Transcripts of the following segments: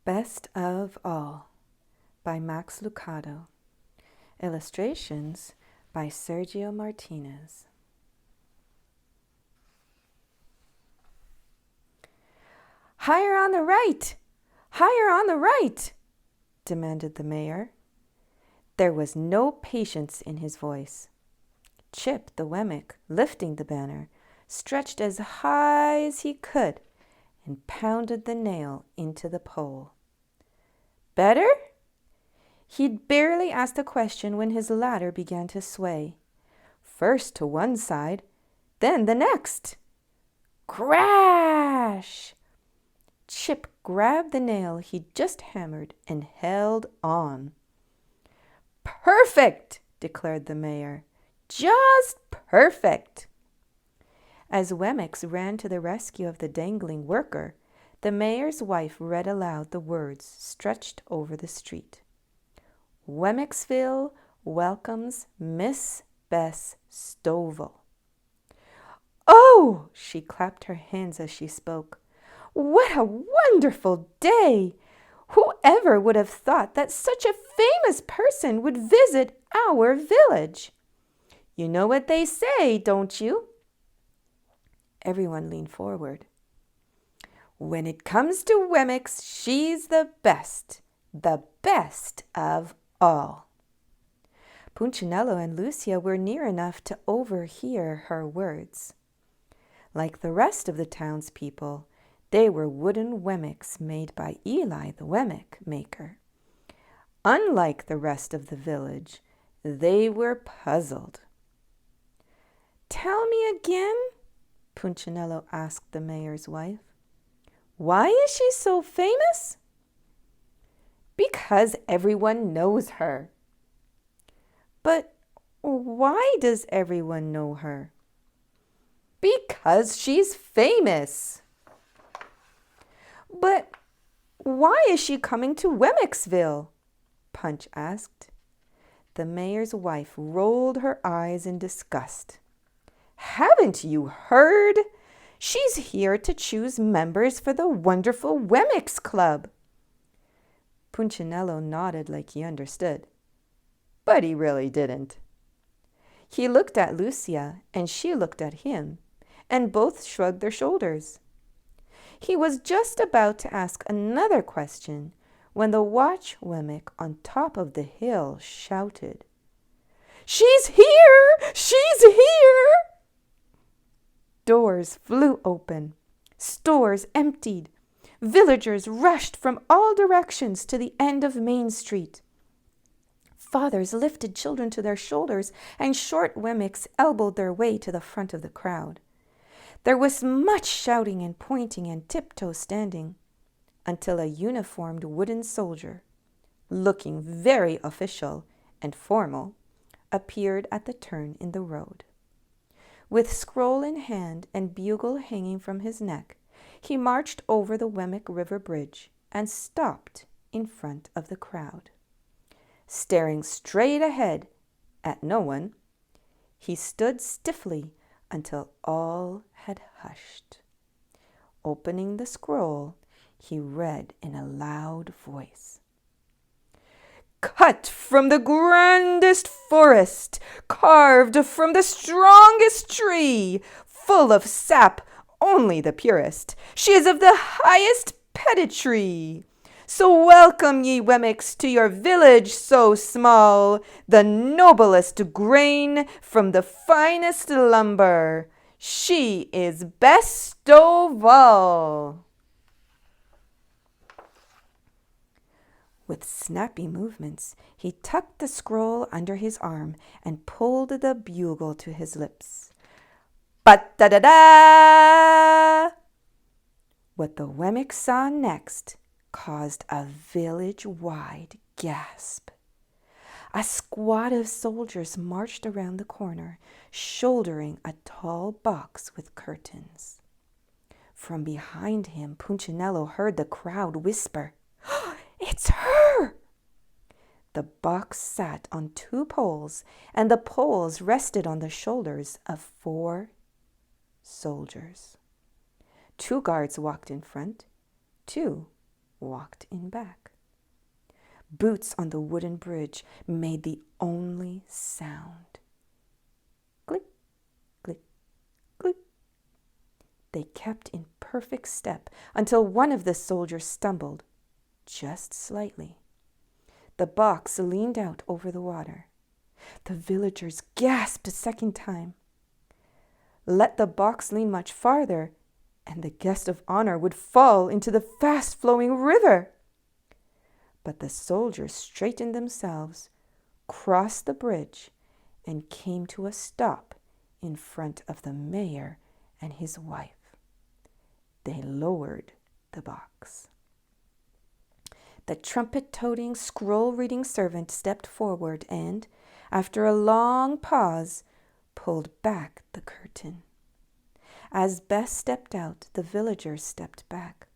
Best of All by Max Lucado. Illustrations by Sergio Martinez. "Higher on the right! Higher on the right!" demanded the mayor. There was no patience in his voice. Chip the Wemmick, lifting the banner, stretched as high as he could and pounded the nail into the pole. "Better?" He'd barely asked a question when his ladder began to sway. First to one side, then the next. Crash! Chip grabbed the nail he'd just hammered and held on. "Perfect!" declared the mayor. "Just perfect!" As Wemmicks ran to the rescue of the dangling worker, the mayor's wife read aloud the words stretched over the street. "Wemmicksville welcomes Miss Bestovall." "Oh!" She clapped her hands as she spoke. "What a wonderful day! Whoever would have thought that such a famous person would visit our village? You know what they say, don't you?" Everyone leaned forward. "When it comes to Wemmicks, she's the best of all." Punchinello and Lucia were near enough to overhear her words. Like the rest of the townspeople, they were wooden Wemmicks made by Eli the Wemmick maker. Unlike the rest of the village, they were puzzled. "Tell me again," Punchinello asked the mayor's wife. "Why is she so famous?" "Because everyone knows her." "But why does everyone know her?" "Because she's famous." "But why is she coming to Wemmicksville?" Punch asked. The mayor's wife rolled her eyes in disgust. "Haven't you heard? She's here to choose members for the wonderful Wemmicks Club." Punchinello nodded like he understood, but he really didn't. He looked at Lucia and she looked at him, and both shrugged their shoulders. He was just about to ask another question when the watch Wemmick on top of the hill shouted, "She's here! She's here!" Doors flew open. Stores emptied. Villagers rushed from all directions to the end of Main Street. Fathers lifted children to their shoulders, and short Wemmicks elbowed their way to the front of the crowd. There was much shouting and pointing and tiptoe standing, until a uniformed wooden soldier, looking very official and formal, appeared at the turn in the road. With scroll in hand and bugle hanging from his neck, he marched over the Wemmick River Bridge and stopped in front of the crowd. Staring straight ahead at no one, he stood stiffly until all had hushed. Opening the scroll, he read in a loud voice, "Cut from the grandest forest, carved from the strongest tree, full of sap, only the purest. She is of the highest pedigree. So welcome ye Wemmicks to your village so small, the noblest grain from the finest lumber. She is Bestovall." With snappy movements, he tucked the scroll under his arm and pulled the bugle to his lips. Ba-da-da-da! What the Wemmicks saw next caused a village-wide gasp. A squad of soldiers marched around the corner, shouldering a tall box with curtains. From behind him, Punchinello heard the crowd whisper, "It's her!" The box sat on two poles, and the poles rested on the shoulders of 4 soldiers. 2 guards walked in front, 2 walked in back. Boots on the wooden bridge made the only sound. Click, click, click. They kept in perfect step until one of the soldiers stumbled, just slightly. The box leaned out over the water. The villagers gasped a second time. Let the box lean much farther, and the guest of honor would fall into the fast-flowing river. But the soldiers straightened themselves, crossed the bridge, and came to a stop in front of the mayor and his wife. They lowered the box. The trumpet-toting, scroll-reading servant stepped forward and, after a long pause, pulled back the curtain. As Bess stepped out, the villagers stepped back.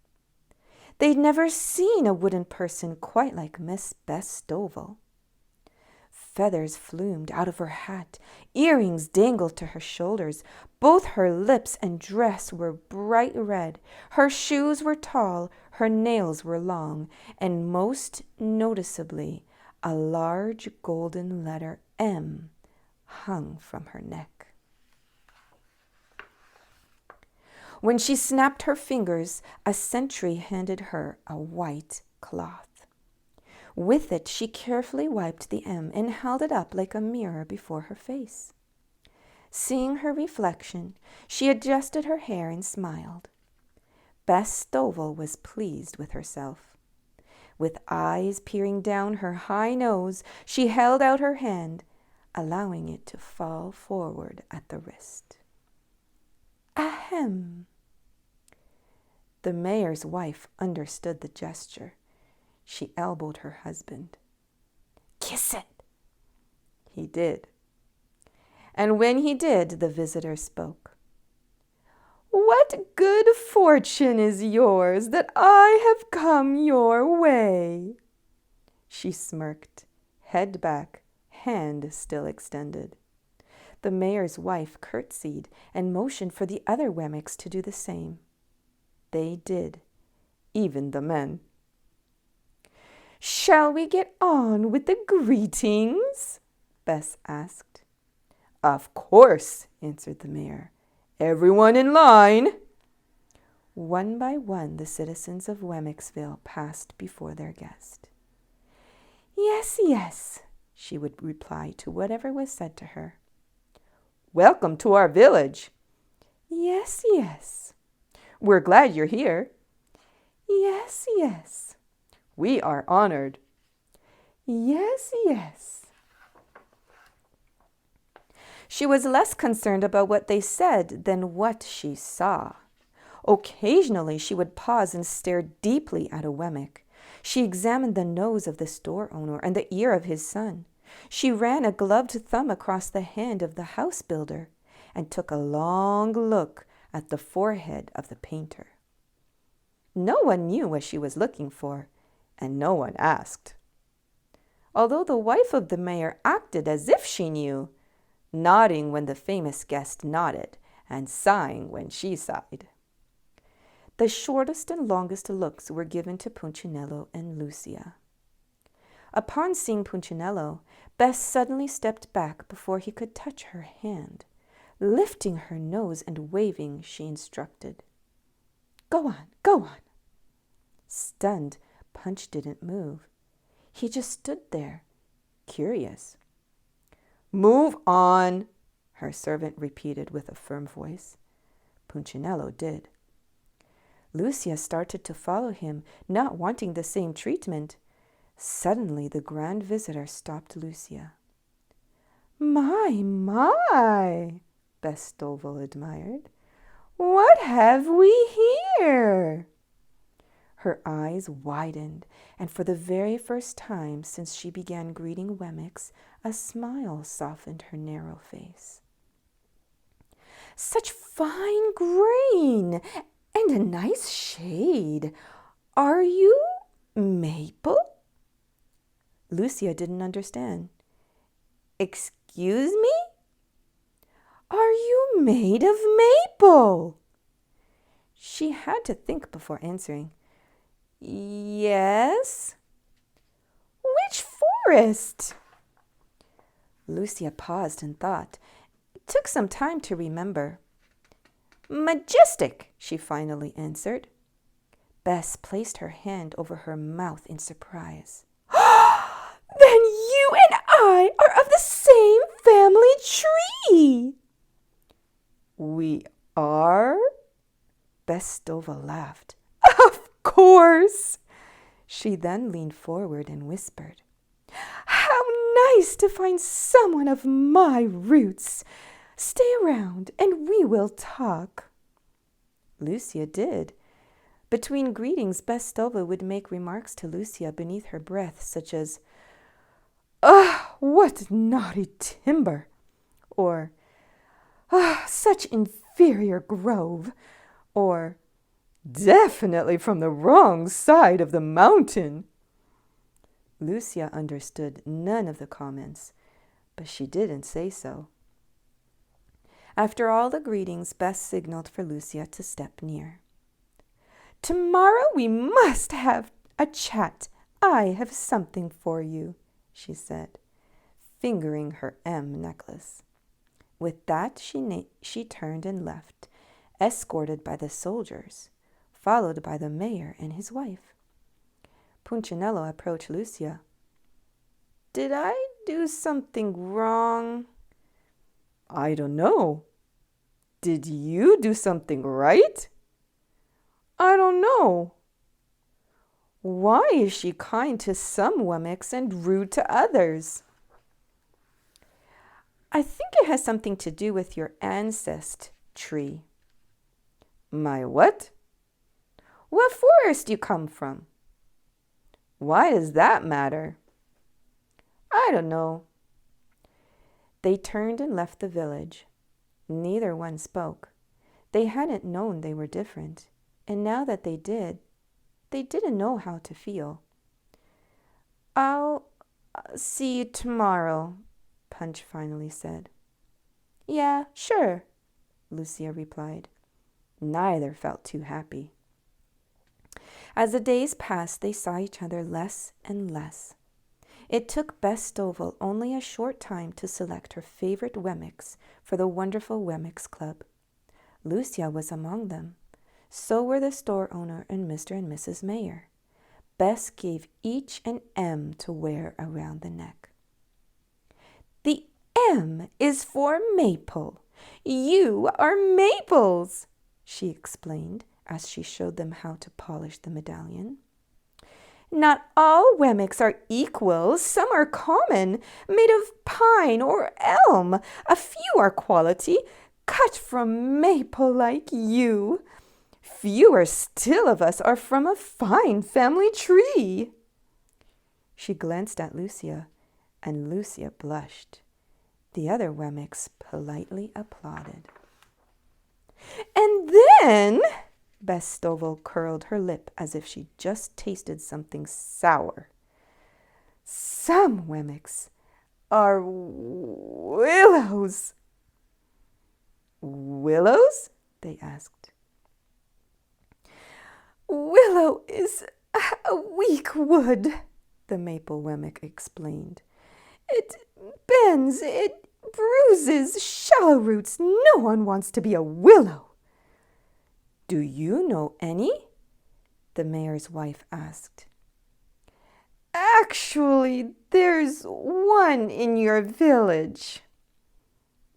They'd never seen a wooden person quite like Miss Bestovall. Feathers flumed out of her hat, earrings dangled to her shoulders. Both her lips and dress were bright red. Her shoes were tall, her nails were long, and most noticeably, a large golden letter M hung from her neck. When she snapped her fingers, a sentry handed her a white cloth. With it, she carefully wiped the M and held it up like a mirror before her face. Seeing her reflection, she adjusted her hair and smiled. Bestovall was pleased with herself. With eyes peering down her high nose, she held out her hand, allowing it to fall forward at the wrist. Ahem! The mayor's wife understood the gesture. She elbowed her husband. Kiss it! He did. And when he did, the visitor spoke. What good fortune is yours that I have come your way? She smirked, head back, hand still extended. The mayor's wife curtsied and motioned for the other Wemmicks to do the same. They did, even the men. Shall we get on with the greetings? Bess asked. Of course, answered the mayor. Everyone in line. One by one, the citizens of Wemmicksville passed before their guest. Yes, yes, she would reply to whatever was said to her. Welcome to our village. Yes, yes. We're glad you're here. Yes, yes. We are honored. Yes, yes. She was less concerned about what they said than what she saw. Occasionally, she would pause and stare deeply at a Wemmick. She examined the nose of the store owner and the ear of his son. She ran a gloved thumb across the hand of the house builder and took a long look at the forehead of the painter. No one knew what she was looking for, and no one asked. Although the wife of the mayor acted as if she knew, nodding when the famous guest nodded, and sighing when she sighed. The shortest and longest looks were given to Punchinello and Lucia. Upon seeing Punchinello, Bess suddenly stepped back before he could touch her hand. Lifting her nose and waving, she instructed. Go on, go on. Stunned, Punch didn't move. He just stood there, curious. Move on, her servant repeated with a firm voice. Punchinello did. Lucia started to follow him, not wanting the same treatment. Suddenly, the grand visitor stopped Lucia. My, Bestovall admired. What have we here? Her eyes widened, and for the very first time since she began greeting Wemmicks, a smile softened her narrow face. Such fine grain and a nice shade. Are you maple? Lucia didn't understand. Excuse me? Are you made of maple? She had to think before answering. Yes? Which forest? Lucia paused and thought. It took some time to remember. Majestic, she finally answered. Bess placed her hand over her mouth in surprise. Then you and I are of the same family tree. We are? Bestovall laughed. Of course. She then leaned forward and whispered, How nice to find someone of my roots. Stay around and we will talk. Lucia did. Between greetings, Bestovall would make remarks to Lucia beneath her breath, such as, what naughty timber, or, such inferior grove, or, definitely from the wrong side of the mountain. Lucia understood none of the comments, but she didn't say so. After all the greetings, Bess signaled for Lucia to step near. Tomorrow we must have a chat. I have something for you, she said, fingering her M necklace. With that, she turned and left, escorted by the soldiers, followed by the mayor and his wife. Punchinello approached Lucia. Did I do something wrong? I don't know. Did you do something right? I don't know. Why is she kind to some Wemmicks and rude to others? I think it has something to do with your ancestry. My what? What forest you come from? Why does that matter? I don't know. They turned and left the village. Neither one spoke. They hadn't known they were different, and now that they did, they didn't know how to feel. I'll see you tomorrow, Punch finally said. Yeah, sure, Lucia replied. Neither felt too happy. As the days passed, they saw each other less and less. It took Bestovall only a short time to select her favorite Wemmicks for the wonderful Wemmicks Club. Lucia was among them. So were the store owner and Mr. and Mrs. Mayor. Bess gave each an M to wear around the neck. The M is for Maple. You are Maples, she explained as she showed them how to polish the medallion. Not all Wemmicks are equal. Some are common, made of pine or elm. A few are quality, cut from maple like you. Fewer still of us are from a fine family tree. She glanced at Lucia, and Lucia blushed. The other Wemmicks politely applauded. And then, Bestovall curled her lip as if she just tasted something sour. Some Wemmicks are willows. Willows? They asked. Willow is a weak wood, the maple Wemmick explained. It bends, it bruises, shallow roots. No one wants to be a willow. Do you know any? The mayor's wife asked. Actually, there's one in your village.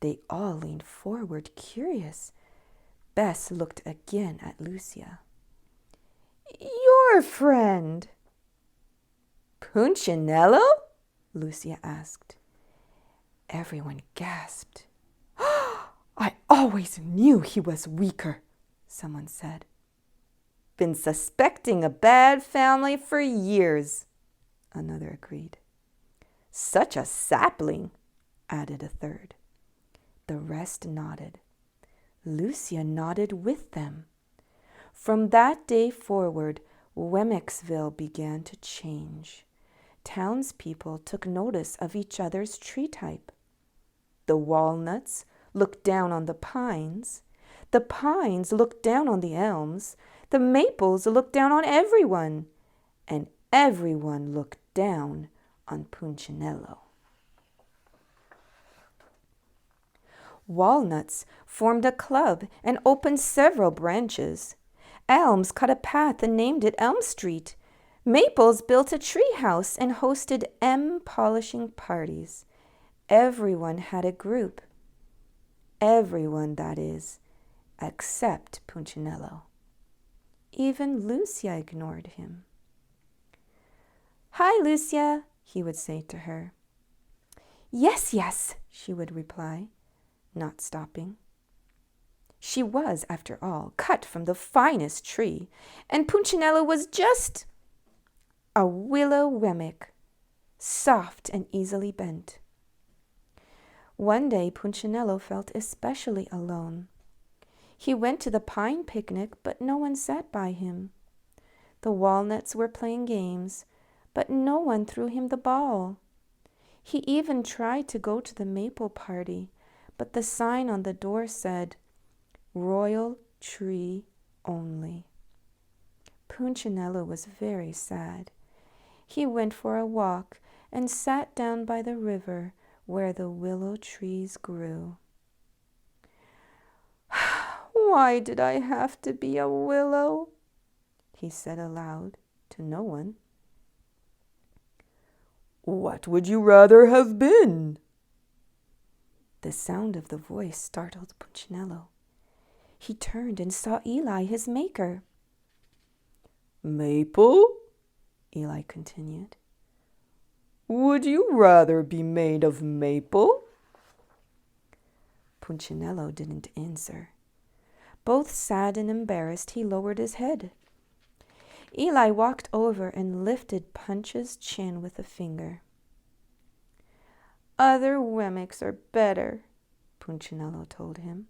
They all leaned forward, curious. Bess looked again at Lucia. Your friend. Punchinello? Lucia asked. Everyone gasped. I always knew he was weaker, someone said. Been suspecting a bad family for years, another agreed. Such a sapling, added a third. The rest nodded. Lucia nodded with them. From that day forward, Wemmicksville began to change. Townspeople took notice of each other's tree type. The walnuts looked down on the pines. The pines looked down on the elms. The maples looked down on everyone. and everyone looked down on Punchinello. Walnuts formed a club and opened several branches. Elms cut a path and named it Elm Street. Maples built a tree house and hosted polishing parties. Everyone had a group. Everyone, that is, except Punchinello. Even Lucia ignored him. "Hi, Lucia," he would say to her. "Yes, yes," she would reply, not stopping. She was, after all, cut from the finest tree, and Punchinello was just a willow wemmick, soft and easily bent. One day Punchinello felt especially alone. He went to the pine picnic, but no one sat by him. The walnuts were playing games, but no one threw him the ball. He even tried to go to the maple party, but the sign on the door said, "Royal Tree Only." Punchinello was very sad. He went for a walk and sat down by the river where the willow trees grew. "Why did I have to be a willow?" he said aloud to no one. "What would you rather have been?" The sound of the voice startled Punchinello. He turned and saw Eli, his maker. "Maple?" Eli continued. "Would you rather be made of maple?" Punchinello didn't answer. Both sad and embarrassed, he lowered his head. Eli walked over and lifted Punch's chin with a finger. "Other wemmicks are better," Punchinello told him.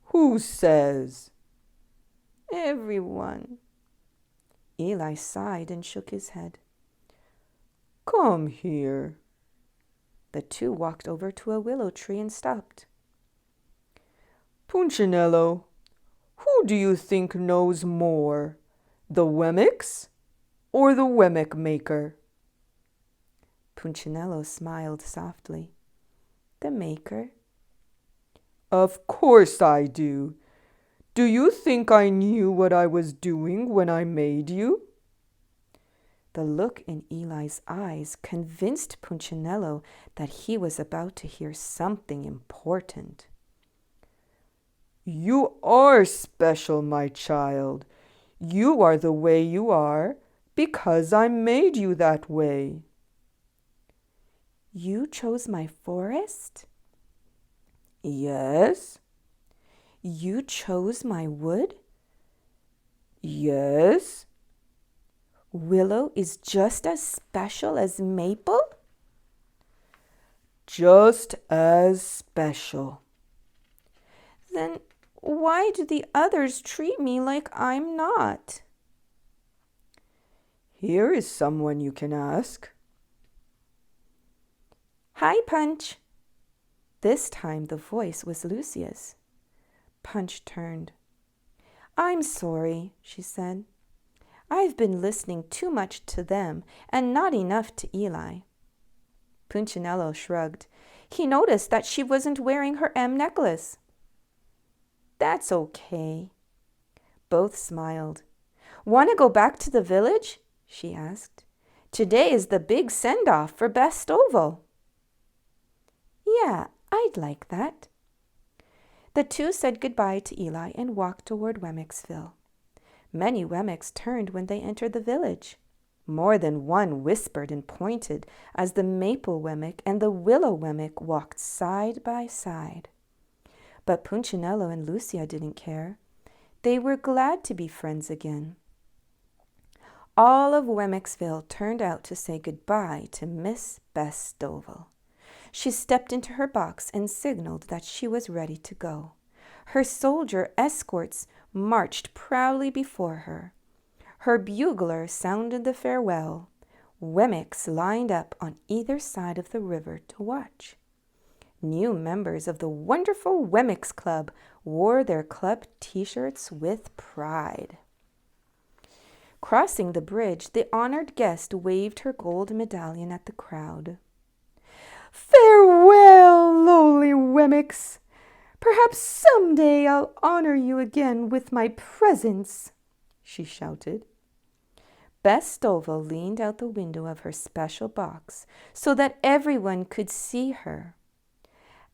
"Who says?" "Everyone." Eli sighed and shook his head. "Come here." The two walked over to a willow tree and stopped. "Punchinello, who do you think knows more, the wemmicks or the wemmick maker?" Punchinello smiled softly. "The maker." "Of course I do. Do you think I knew what I was doing when I made you?" The look in Eli's eyes convinced Punchinello that he was about to hear something important. "You are special, my child. You are the way you are because I made you that way." "You chose my forest?" "Yes." "You chose my wood?" "Yes." "Willow is just as special as maple?" "Just as special." "Then why do the others treat me like I'm not?" "Here is someone you can ask." "Hi, Punch." This time the voice was Lucia's. Punch turned. "I'm sorry," she said. "I've been listening too much to them and not enough to Eli." Punchinello shrugged. He noticed that she wasn't wearing her necklace. "That's okay." Both smiled. "Want to go back to the village?" she asked. "Today is the big send-off for Bestovall." "Yeah, I'd like that." The two said goodbye to Eli and walked toward Wemmicksville. Many wemmicks turned when they entered the village. More than one whispered and pointed as the maple wemmick and the willow wemmick walked side by side. But Punchinello and Lucia didn't care. They were glad to be friends again. All of Wemmicksville turned out to say goodbye to Miss Bestovall. She stepped into her box and signaled that she was ready to go. Her soldier escorts marched proudly before her. Her bugler sounded the farewell. Wemmicks lined up on either side of the river to watch. New members of the wonderful Wemmicks Club wore their club t-shirts with pride. Crossing the bridge, the honored guest waved her gold medallion at the crowd. "Farewell, lowly Wemmicks! Perhaps someday I'll honor you again with my presence," she shouted. Bestovall leaned out the window of her special box so that everyone could see her.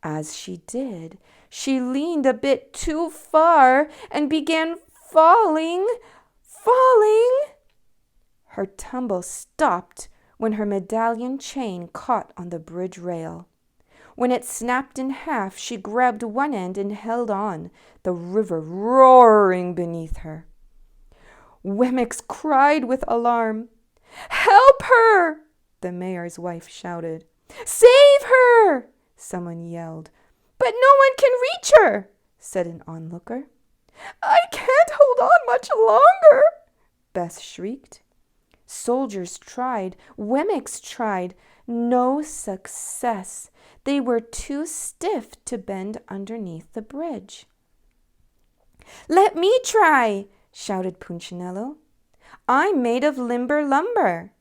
As she did, she leaned a bit too far and began falling. Her tumble stopped when her medallion chain caught on the bridge rail. When it snapped in half, she grabbed one end and held on, the river roaring beneath her. Wemmicks cried with alarm. "Help her!" the mayor's wife shouted. "Save her!" someone yelled. "But no one can reach her," said an onlooker. "I can't hold on much longer," Bess shrieked. Soldiers tried, Wemmicks tried. No success. They were too stiff to bend underneath the bridge. "Let me try," shouted Punchinello. "I'm made of limber lumber."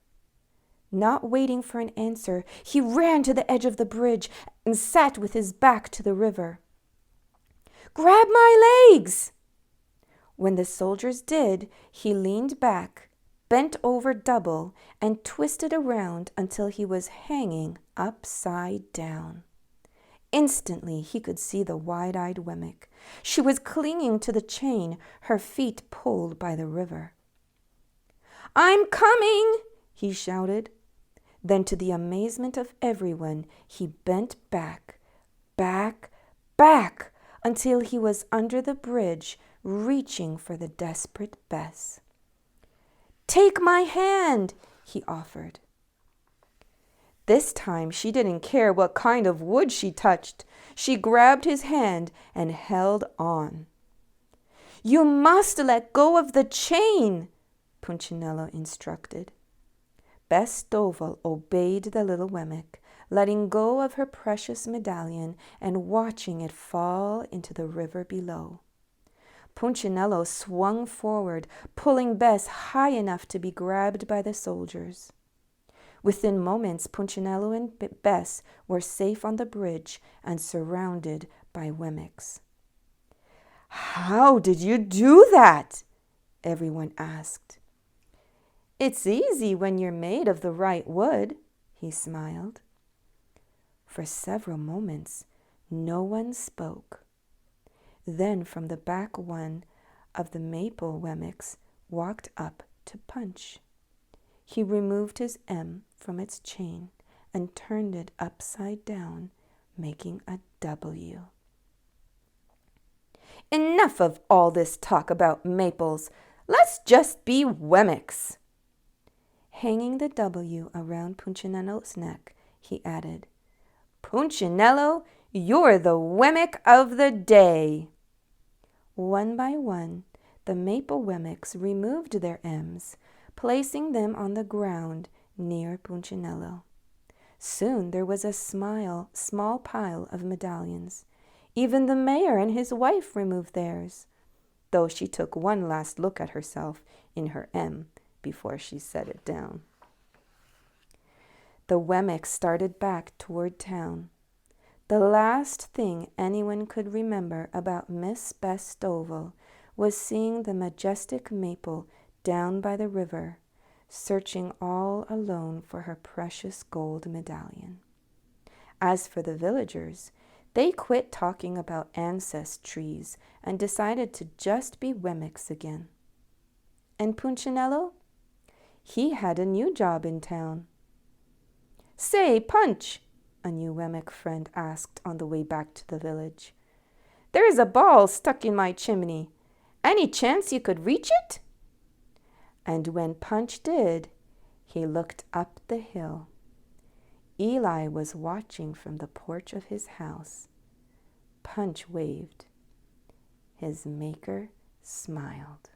Not waiting for an answer, he ran to the edge of the bridge and sat with his back to the river. "Grab my legs!" When the soldiers did, he leaned back, bent over double, and twisted around until he was hanging upside down. Instantly, he could see the wide-eyed Wemmick. She was clinging to the chain, her feet pulled by the river. "I'm coming!" he shouted. Then, to the amazement of everyone, he bent back, until he was under the bridge, reaching for the desperate Bess. "Take my hand," he offered. This time she didn't care what kind of wood she touched. She grabbed his hand and held on. "You must let go of the chain," Punchinello instructed. Bestovall obeyed the little Wemmick, letting go of her precious medallion and watching it fall into the river below. Punchinello swung forward, pulling Bess high enough to be grabbed by the soldiers. Within moments, Punchinello and Bess were safe on the bridge and surrounded by Wemmicks. "How did you do that?" everyone asked. "It's easy when you're made of the right wood," he smiled. For several moments, no one spoke. Then from the back, one of the maple Wemmicks walked up to Punch. He removed his M from its chain and turned it upside down, making a W. "Enough of all this talk about maples. Let's just be Wemmicks." Hanging the W around Punchinello's neck, he added, "Punchinello, you're the Wemmick of the day." One by one, the maple Wemmicks removed their M's, placing them on the ground near Punchinello. Soon there was a small pile of medallions. Even the mayor and his wife removed theirs, though she took one last look at herself in her M before she set it down. The Wemmicks started back toward town. The last thing anyone could remember about Miss Bestovall was seeing the majestic maple down by the river, searching all alone for her precious gold medallion. As for the villagers, they quit talking about ancestries and decided to just be Wemmicks again. And Punchinello? He had a new job in town. "Say, Punch," a new Wemmick friend asked on the way back to the village, "there's a ball stuck in my chimney. Any chance you could reach it?" And when Punch did, he looked up the hill. Eli was watching from the porch of his house. Punch waved. His maker smiled.